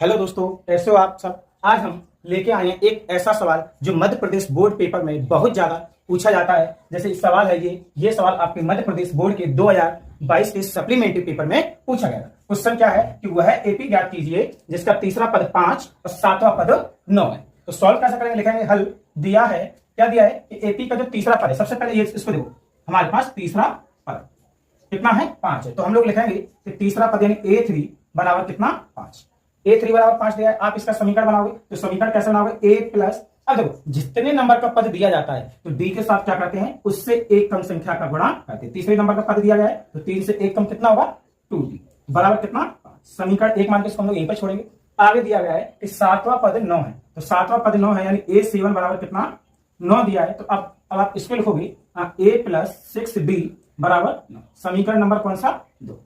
Hello दोस्तों, कैसे हो आप सब। आज हम लेके आए हैं एक ऐसा सवाल जो मध्य प्रदेश बोर्ड पेपर में बहुत ज्यादा पूछा जाता है। जैसे इस सवाल है ये सवाल आपके मध्य प्रदेश बोर्ड के 2022 के सप्लीमेंट्री पेपर में पूछा गया था। क्वेश्चन क्या है कि वह एपी ज्ञात कीजिए जिसका तीसरा पद 5 और सातवां पद 9 है। तो सॉल्व कैसे करेंगे, लिखेंगे हल। दिया है, क्या दिया है कि एपी का जो तीसरा पद है, सबसे पहले ये इसको देखो, हमारे पास तीसरा पद कितना है, 5 है। तो हम लोग लिखेंगे कि तीसरा पद यानी A3 बराबर कितना, 5। A3 बराबर 5 दिया है। आप इसका समीकरण बनाओगे तो समीकरण कैसे बनाओगे, A प्लस, अब देखो जितने नंबर का पद दिया जाता है तो D के साथ क्या करते हैं, उससे एक कम संख्या का गुणा करते हैं। तीसरे नंबर का पद दिया गया है तो 3 से एक कम कितना होगा, 2D बराबर कितना, 5। समीकरण एक मान के इसको हम लोग यहीं पर छोड़ेंगे। आगे दिया गया है कि सातवां पद 9 है, तो सातवां पद 9 है यानी A7 बराबर कितना, 9 दिया है। तो अब आप इसको लिखोगे A प्लस 6D बराबर 9। समीकरण नंबर कौन सा, 2।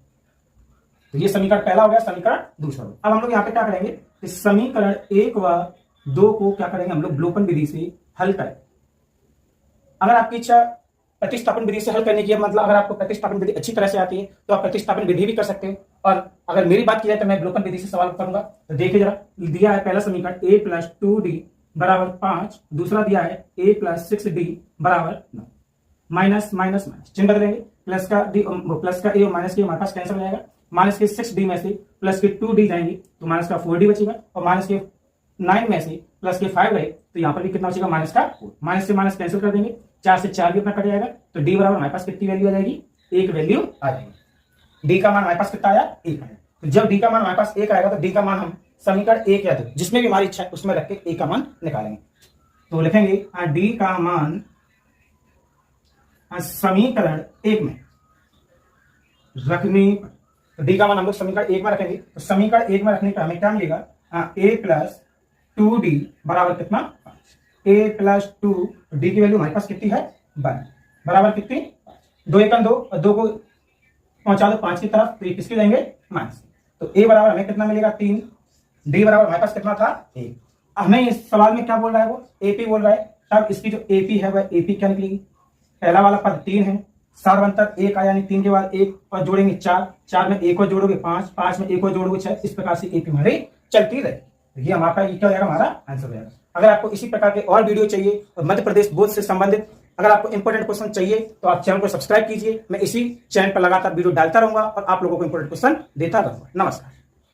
तो ये समीकरण पहला हो गया, समीकरण दूसरा। अब हम लोग यहाँ पे क्या करेंगे कि समीकरण 1 व 2 को क्या करेंगे हम लोग विलोपन विधि से हल करें। अगर आपकी इच्छा प्रतिस्थापन विधि से हल करने की है, मतलब अगर आपको प्रतिस्थापन विधि अच्छी तरह से आती है तो आप प्रतिस्थापन विधि भी कर सकते हो। और अगर मेरी बात की जाए तो मैं विलोपन विधि से सवाल करूंगा। तो देखिए जरा, दिया है पहला समीकरण A प्लस 2D बराबर 5, दूसरा दिया है A प्लस 6D बराबर 9। माइनस माइनस माइनस चिन्ह बदलेंगे, प्लस का डी प्लस का ए और माइनस के हमारे पास कैंसिल हो जाएगा। माइनस के 6D में से प्लस के 2D जाएंगे तो माइनस का 4D बचेगा, और माइनस के 9 में से प्लस के 5 रहे तो यहाँ पर भी कितना बचेगा, माइनस का 4। माइनस से माइनस कैंसिल कर देंगे, 4 से 4 भी अपना कट जाएगा। तो D बराबर हमारे पास कितनी वैल्यू आ जाएगी, एक वैल्यू आ जाएगी। D का मान हमारे पास कितना आया, 1 आया। तो जब D का मान हमारे पास 1 आएगा तो D का मान हम समीकरण 1 या 2 जिसमें भी हमारी इच्छा है उसमें रख के A का मान निकालेंगे। तो लिखेंगे D का मान समीकरण 1 में रखने, तो डी का मान हम लोग समीकरण 1 में रखेंगे। तो समीकरण 1 में रखने पर हमें क्या मिलेगा, A प्लस 2D बराबर कितना, 5। A प्लस 2, डी की वैल्यू हमारे पास कितनी है, 1 बराबर कितनी, 2 एकम 2 और 2 को पहुंचा दो 5 की तरफ, तो ये किसके जाएंगे, माइनस। तो A बराबर हमें कितना मिलेगा, 3। डी बराबर हमारे पास कितना था, 1। हमें इस सवाल में क्या बोल रहा है, वो AP बोल रहा है। तब इसकी जो AP है वह AP क्या निकलेगी, पहला वाला पद 3 है, सार्वंतर 1 आया, यानी 3 के बाद 1 और जोड़ेंगे 4, 4 में 1 और जोड़ोगे 5, 5 में 1 और जोड़ोगे 6। इस प्रकार से AP हमारी चलती रहेगी। तो ये हमारा क्या हो जाएगा, हमारा आंसर हो जाएगा। अगर आपको इसी प्रकार के और वीडियो चाहिए और मध्य प्रदेश बोर्ड से संबंधित अगर आपको इंपॉर्टेंट क्वेश्चन चाहिए तो आप चैनल को सब्सक्राइब कीजिए। मैं इसी चैनल पर लगातार वीडियो डालता रहूंगा और आप लोगों को इंपॉर्टेंट क्वेश्चन देता रहूंगा। नमस्कार।